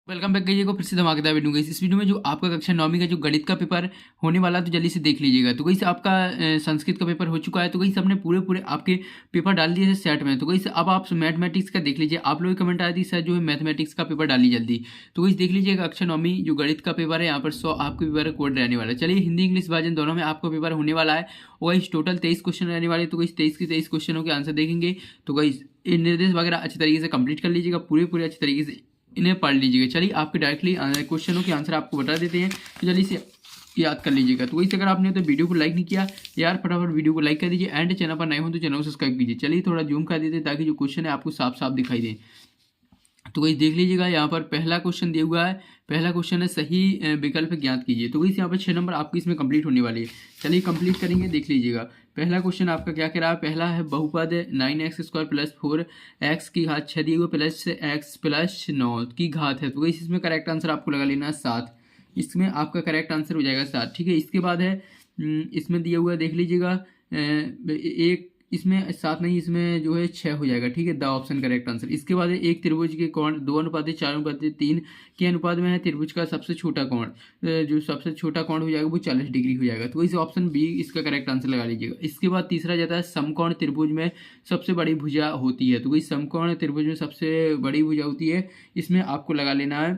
Welcome back करिएगा फिर से धमाकेदार वीडियो। गाइस इस वीडियो में जो आपका कक्षा 9वीं का जो गणित का पेपर होने वाला है तो जल्दी से देख लीजिएगा। तो गाइस आपका संस्कृत का पेपर हो चुका है। तो गाइस हमने पूरे आपके पेपर डाल दिए थे सेट में। तो गाइस अब आप मैथमेटिक्स का देख लीजिए। आप लोगों की कमेंट आई थी सर जो है मैथमेटिक्स का पेपर डालिए जल्दी। तो गाइस देख लीजिएगा कक्षा 9वीं जो गणित का पेपर है यहाँ पर 100 आपके पेपर कोड रहने वाला है। चलिए हिंदी इंग्लिश वर्जन दोनों में आपका पेपर होने वाला है और गाइस टोटल 23 क्वेश्चन रहने वाले। तो गाइस 23 के 23 क्वेश्चनों के आंसर देखेंगे। तो गाइस इन निर्देश वगैरह अच्छी तरीके से कंप्लीट कर लीजिएगा, पूरे अच्छी तरीके से इन्हें पढ़ लीजिएगा। चलिए आपके डायरेक्टली क्वेश्चनों के आंसर आपको बता देते हैं तो जल्दी से याद कर लीजिएगा। तो वही अगर आपने तो वीडियो को लाइक नहीं किया यार फटाफट वीडियो को लाइक कर दीजिए एंड चैनल पर नए हो तो चैनल को सब्सक्राइब कीजिए। चलिए थोड़ा जूम कर देते हैं ताकि जो क्वेश्चन है आपको साफ साफ दिखाई दे। तो वही देख लीजिएगा यहाँ पर पहला क्वेश्चन दिया हुआ है। पहला क्वेश्चन है सही विकल्प ज्ञात कीजिए। तो वही यहाँ पर 6 नंबर आपकी इसमें कंप्लीट होने वाली है। चलिए कंप्लीट करेंगे, देख लीजिएगा। पहला क्वेश्चन आपका क्या कह रहा है। पहला है बहुपद 9x² प्लस 4x की घात 6 दिए हुए प्लस x प्लस 9 की घात है। तो वही इसमें करेक्ट आंसर आपको लगा लेना है 7। इसमें आपका करेक्ट आंसर हो जाएगा 7। ठीक है, इसके बाद है इसमें दिया हुआ देख लीजिएगा एक इसमें 7 नहीं, इसमें जो है 6 हो जाएगा। ठीक है, द ऑप्शन करेक्ट आंसर। इसके बाद है एक त्रिभुज के कोण 2:4:3 के अनुपात में है। त्रिभुज का सबसे छोटा कोण जो सबसे छोटा कोण हो जाएगा वो 40 डिग्री हो जाएगा। तो इस ऑप्शन बी इसका करेक्ट आंसर लगा लीजिएगा। इसके बाद तीसरा जाता है समकोण त्रिभुज में सबसे बड़ी भुजा होती है। तो वही समकोण त्रिभुज में सबसे बड़ी भुजा होती है, इसमें आपको लगा लेना है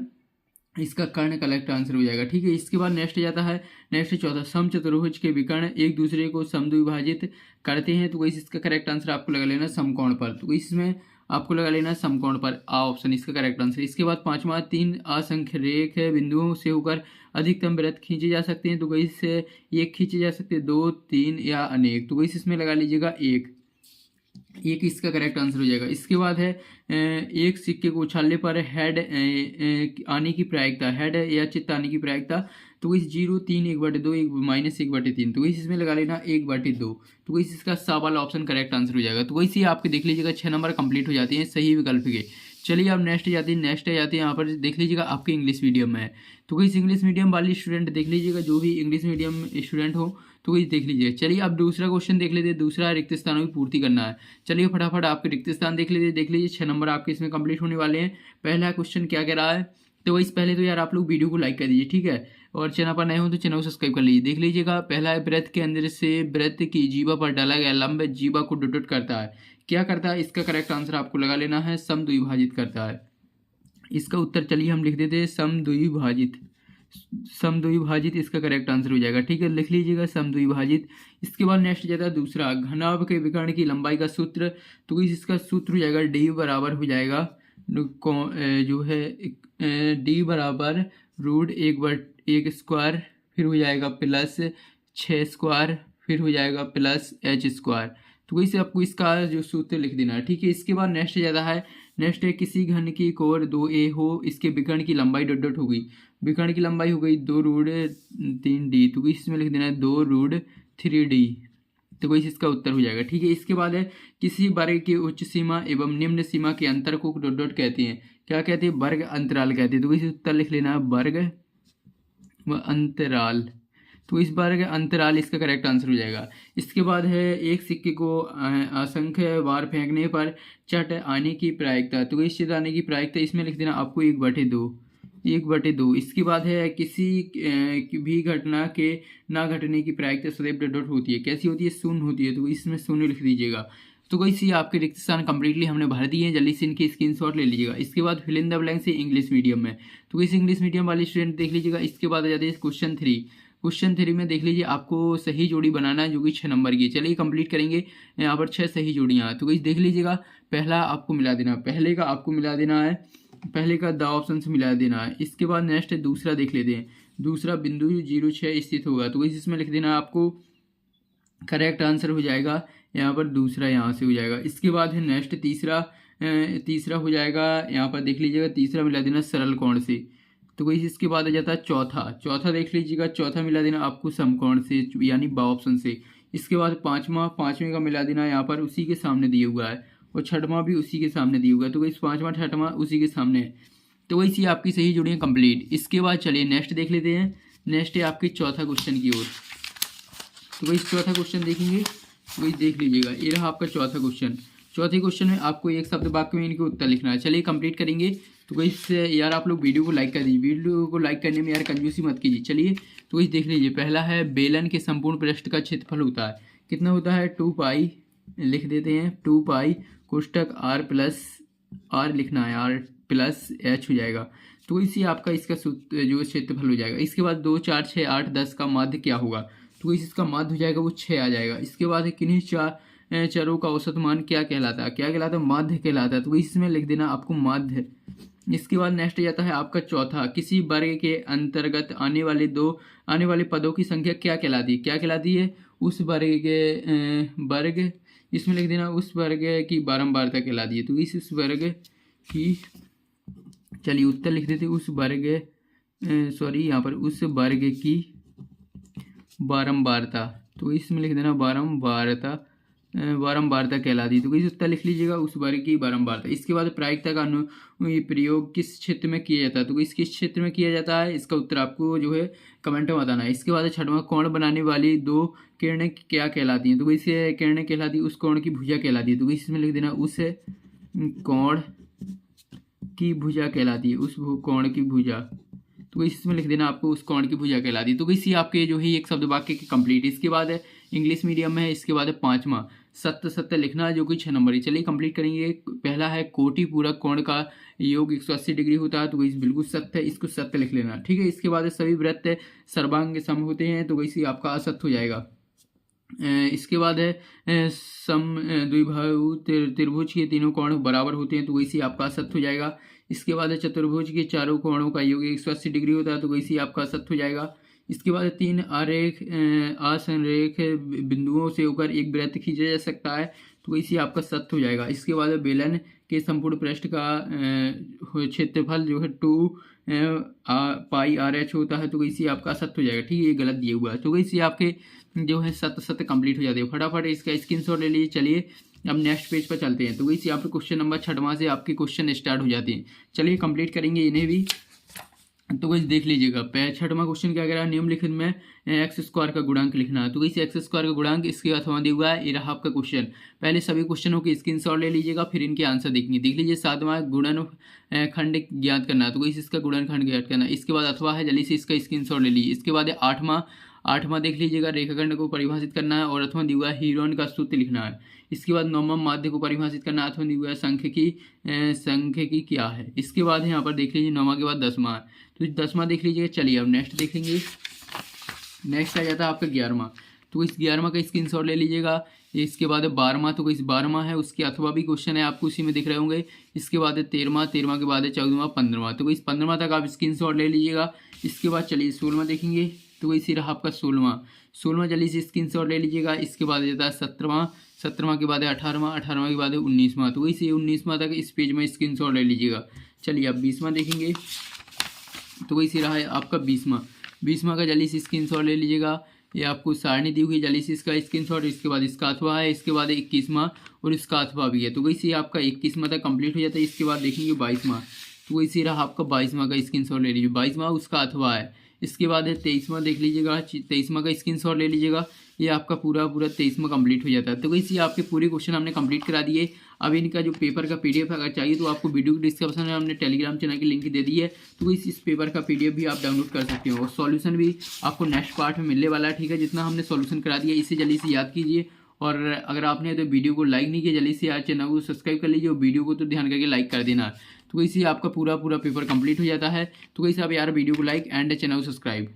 इसका कर्ण करेक्ट आंसर हो जाएगा। ठीक है, इसके बाद नेक्स्ट जाता है नेक्स्ट चौथा समचतुर्भुज के विकर्ण एक दूसरे को समद्विभाजित करते हैं। तो वही इसका करेक्ट आंसर आपको लगा लेना समकोण पर। तो इसमें आपको लगा लेना समकोण पर आ ऑप्शन इसका करेक्ट आंसर। इसके बाद पांचवा 3 असंख्य रेख बिंदुओं से होकर अधिकतम वृत्त खींचे जा सकते हैं। तो वही से एक खींचे जा सकते हैं, 2 3 या अनेक। तो वही इसमें लगा लीजिएगा एक इसका करेक्ट आंसर हो जाएगा। इसके बाद है एक सिक्के को उछालने पर हेड आने की प्रायिकता, हेड या चित्त आने की प्रायिकता। तो इस 0 3 1/2 1 -1/3। तो इस इसमें लगा लेना 1/2। तो इस इसका सा वाला ऑप्शन करेक्ट आंसर हो जाएगा। तो वैसे ही आपके देख लीजिएगा 6 नंबर कंप्लीट हो जाते हैं सही विकल्प के। चलिए अब नेक्स्ट जाते हैं यहाँ पर देख लीजिएगा आपके इंग्लिश मीडियम में है। तो इस इंग्लिश मीडियम वाली स्टूडेंट देख लीजिएगा, जो भी इंग्लिश मीडियम स्टूडेंट हो तो वही देख लीजिए। चलिए अब दूसरा क्वेश्चन देख लेते हैं। दूसरा रिक्त स्थानों की पूर्ति करना है। चलिए फटाफट आपके रिक्त स्थान देख लीजिए 6 नंबर आपके इसमें कंप्लीट होने वाले हैं। पहला क्वेश्चन क्या कह रहा है। तो वही पहले तो यार आप लोग वीडियो को लाइक कर दीजिए, ठीक है, और चैनल पर नए हो तो चैनल को सब्सक्राइब कर लीजिए। देख लीजिएगा पहला है वृत्त के अंदर से वृत्त की जीवा पर डाला गया लंब जीवा को डॉट करता है। क्या करता है, इसका करेक्ट आंसर आपको लगा लेना है समद्विभाजित करता है। इसका उत्तर चलिए हम लिख देते हैं समद्विभाजित इसका करेक्ट आंसर हो जाएगा। ठीक है, लिख लीजिएगा समद्विभाजित। इसके बाद नेक्स्ट जाता है दूसरा घनाभ के विकर्ण की लंबाई का सूत्र। तो इसका सूत्र हो जाएगा डी बराबर हो जाएगा जो है डी बराबर √1 फिर हो जाएगा प्लस 6² फिर हो जाएगा प्लस h²। तो वैसे आपको इसका जो सूत्र लिख देना है। ठीक है, इसके बाद नेक्स्ट ज़्यादा है नेक्स्ट है किसी घन की कोण 2a हो, इसके विकर्ण की लंबाई डॉट हो गई। विकर्ण की लंबाई हो गई 2√3d। तो इसमें लिख देना है 2√3d। तो वही इसका उत्तर हो जाएगा। ठीक है, इसके बाद है किसी वर्ग की उच्च सीमा एवं निम्न सीमा के अंतर को डॉट कहते हैं। क्या कहते हैं, वर्ग अंतराल कहते हैं। तो वही उत्तर लिख लेना है वर्ग अंतराल। तो इस बार का अंतराल इसका करेक्ट आंसर हो जाएगा। इसके बाद है एक सिक्के को असंख्य बार फेंकने पर चट आने की प्रायिकता। तो इस चट आने की प्रायिकता इसमें लिख देना आपको 1/2। इसके बाद है किसी भी घटना के ना घटने की प्रायिकता सदैव डॉट होती है। कैसी होती है, शून्य होती है। तो इसमें शून्य लिख दीजिएगा। तो वैसे आपके रिक्त स्थान कंप्लीटली हमने भर दिए हैं, जल्दी से इनकी स्क्रीनशॉट ले लीजिएगा। इसके बाद फिल इन द ब्लैंक से इंग्लिश मीडियम में। तो इस इंग्लिश मीडियम वाले स्टूडेंट देख लीजिएगा। इसके बाद आ जाते हैं क्वेश्चन 3 में देख लीजिए आपको सही जोड़ी बनाना है जो कि 6 नंबर की। चलिए कंप्लीट करेंगे। यहाँ पर 6 सही जोड़ियाँ हैं। तो इस देख लीजिएगा पहला आपको मिला देना है, पहले का आपको मिला देना है, पहले का द ऑप्शन से मिला देना है। इसके बाद नेक्स्ट दूसरा देख लेते हैं। दूसरा बिंदु 0 6 स्थित होगा। तो इसमें लिख देना आपको करेक्ट आंसर हो जाएगा यहाँ पर दूसरा यहाँ से हो जाएगा। इसके बाद है नेक्स्ट तीसरा हो जाएगा यहाँ पर देख लीजिएगा तीसरा मिला देना सरल कोण से। तो वही इसके बाद आ जाता है चौथा देख लीजिएगा चौथा मिला देना आपको समकोण से यानी बा ऑप्शन से। इसके बाद पाँचवें का मिला देना यहाँ पर उसी के सामने दिया हुआ है और छठवां भी उसी के सामने दिया हुआ है। तो वही 5वां 6वां उसी के सामने है। तो वही सी आपकी सही जोड़ियाँ कंप्लीट। इसके बाद चलिए नेक्स्ट देख लेते हैं। नेक्स्ट है आपके चौथा क्वेश्चन की ओर। तो वही चौथा क्वेश्चन देखेंगे, वही देख लीजिएगा। ये रहा आपका चौथा क्वेश्चन। चौथे क्वेश्चन में आपको एक शब्द वाक्य में इनके उत्तर लिखना है। चलिए कंप्लीट करेंगे। तो इससे यार आप लोग वीडियो को लाइक कर दीजिए, वीडियो को लाइक करने में यार कंजूसी मत कीजिए। चलिए तो इस देख लीजिए, पहला है बेलन के संपूर्ण पृष्ठ का क्षेत्रफल होता है, कितना होता है 2 पाई, लिख देते हैं 2 पाई कोष्टक आर प्लस आर लिखना है, आर प्लस एच हो जाएगा। तो इसी आपका इसका सूत्र जो क्षेत्रफल हो जाएगा। इसके बाद 2 4 6 8 10 का माध्य क्या होगा, तो इसका माध्य हो जाएगा वो 6 आ जाएगा। इसके बाद किन्हीं चार चरों का औसत मान क्या कहलाता है, क्या कहलाता है माध्य कहलाता है, तो इसमें लिख देना आपको माध्य। इसके बाद नेक्स्ट जाता है आपका चौथा, किसी वर्ग के अंतर्गत आने वाले पदों की संख्या क्या कहलाती है, क्या कहलाती है उस वर्ग के वर्ग, इसमें लिख देना उस वर्ग की बारंबारता कहलाती है। तो इस वर्ग की, चलिए उत्तर लिख देते उस वर्ग सॉरी यहाँ पर उस वर्ग की बारंबारता, तो इसमें लिख देना बारंबारता कहलाती है। तो इस उत्तर लिख लीजिएगा उस वर्ग की बारंबारता। इसके बाद प्रायिकता का प्रयोग किस क्षेत्र में किया जाता है, तो किस क्षेत्र में किया जाता है, इसका उत्तर आपको जो है कमेंट में बताना है। इसके बाद छठवां, कोण बनाने वाली 2 किरणें क्या कहलाती हैं, तो इसे किरणें कहलाती है उस कोण की भुजा कहलाती है। तो इसमें लिख देना उस कोण की भुजा कहलाती है, उस कोण की भुजा, तो इसमें लिख देना आपको उस कोण की भुजा कहलाती है। तो इसी आपके जो है एक शब्द वाक्य के कंप्लीट। इसके बाद है इंग्लिश मीडियम में है। इसके बाद है पांचवा, सत्य लिखना है जो कि 6 नंबर है। चलिए कंप्लीट करेंगे। पहला है कोटि पूरक कोण का योग 180 डिग्री होता है, तो इस बिल्कुल सत्य है, इसको सत्य लिख लेना, ठीक है। इसके बाद है सभी वृत्त सर्वांग सम होते हैं, तो इसी आपका असत्य हो जाएगा। इसके बाद है सम द्विबाहु त्रिभुज के तीनों कोण बराबर होते हैं, तो इसी आपका असत्य हो जाएगा। इसके बाद है चतुर्भुज के चारों कोणों का योग 180 डिग्री होता है, तो इसी आपका असत्य हो जाएगा। इसके बाद 3 असंरेख बिंदुओं से होकर एक वृत्त खींचा जा सकता है, तो इसी आपका सत्य हो जाएगा। इसके बाद बेलन के संपूर्ण पृष्ठ का क्षेत्रफल जो है 2 पाई आर एच होता है, तो इसी आपका सत्य हो जाएगा, ठीक है। ये गलत दिया हुआ है, तो इसी आपके जो है सत्य कंप्लीट हो जाते हैं। फटाफट इसका स्क्रीनशॉट ले लीजिए। चलिए अब नेक्स्ट पेज पर चलते हैं। तो इसी यहाँ पे क्वेश्चन नंबर 6वां से आपके क्वेश्चन स्टार्ट हो जाते हैं। चलिए कंप्लीट करेंगे इन्हें भी, तो कुछ देख लीजिएगा। 6वां क्वेश्चन क्या कह रहा है, निम्नलिखित में एक्स स्क्वायर का गुणांक लिखना है, तो इसी एक्स स्क्वायर का गुणांक इसके अथवा दिया हुआ है। ये रहा आपका क्वेश्चन। पहले सभी क्वेश्चनों की स्क्रीनशॉट ले लीजिएगा, फिर इनके आंसर देखेंगे। देख लीजिए 7वां गुणन खंड ज्ञात करना है, तो इसी इसका गुणन खंड ज्ञात करना है। इसके बाद अथवा है, जल्दी से इसका स्क्रीनशॉट ले लीजिए। इसके बाद 8वां देख लीजिएगा, रेखाखंड को परिभाषित करना है और अथवा दिया हुआ है हीरोन का सूत्र लिखना है। इसके बाद 9वां माध्य को परिभाषित करना है, अथवा दिया हुआ है सांख्यिकी क्या है। इसके बाद है यहाँ पर देख लीजिए 9वां के बाद 10वां, तो 10वां देख लीजिएगा। चलिए अब नेक्स्ट देखेंगे। नेक्स्ट आ जाता है आपका 11वां, तो इस 11वां का स्क्रीनशॉट ले लीजिएगा। इसके बाद 12वां, तो इस 12वां है उसके अथवा भी क्वेश्चन है, आपको उसी में दिख रहे होंगे। इसके बाद 13वां के बाद 14वां 15वां, तो इस 15वां तक आप स्क्रीनशॉट ले लीजिएगा। इसके बाद चलिए 16वां देखेंगे, तो इसी रहा आपका 16वां जल्दी से स्क्रीनशॉट ले लीजिएगा। इसके बाद जाता है 17वां के बाद 18वां के बाद 19वां, तो इसी 19वां तक इस पेज में स्क्रीनशॉट ले लीजिएगा। चलिए अब 20वां देखेंगे, तो इसी रहा है आपका 20वां का जल्दी से स्क्रीनशॉट ले लीजिएगा। ये आपको सारणी दी हुई, जल्दी से इसका स्क्रीनशॉट। इसके बाद इसका अथवा है, इसके बाद 21वां और इसका अथवा भी है, तो इसी आपका 21वां तक कंप्लीट हो जाता है। इसके बाद देखेंगे 22वां, तो इसी रहा आपका 22वां का स्क्रीनशॉट ले लीजिए। 22वां उसका अथवा है। इसके बाद है 23वां देख लीजिएगा, 23वां का स्क्रीनशॉट ले लीजिएगा। ये आपका पूरा 23वां कंप्लीट हो जाता है। तो इसी आपके पूरे क्वेश्चन हमने कंप्लीट करा दिए। अब इनका जो पेपर का पीडीएफ अगर चाहिए तो आपको वीडियो के डिस्क्रिप्शन में हमने टेलीग्राम चैनल की लिंक दे दी है, तो इस पेपर का पीडीएफ भी आप डाउनलोड कर सकते हो और सॉल्यूशन भी आपको नेक्स्ट पार्ट में मिलने वाला है, ठीक है। जितना हमने सॉल्यूशन करा दिया इसे जल्दी से याद कीजिए, और अगर आपने तो वीडियो को लाइक नहीं किया जल्दी से यार चैनल को सब्सक्राइब कर लीजिए और वीडियो को तो ध्यान करके लाइक कर देना। तो इसी आपका पूरा पेपर कंप्लीट हो जाता है। तो इसे आप यार वीडियो को लाइक एंड चैनल को सब्सक्राइब।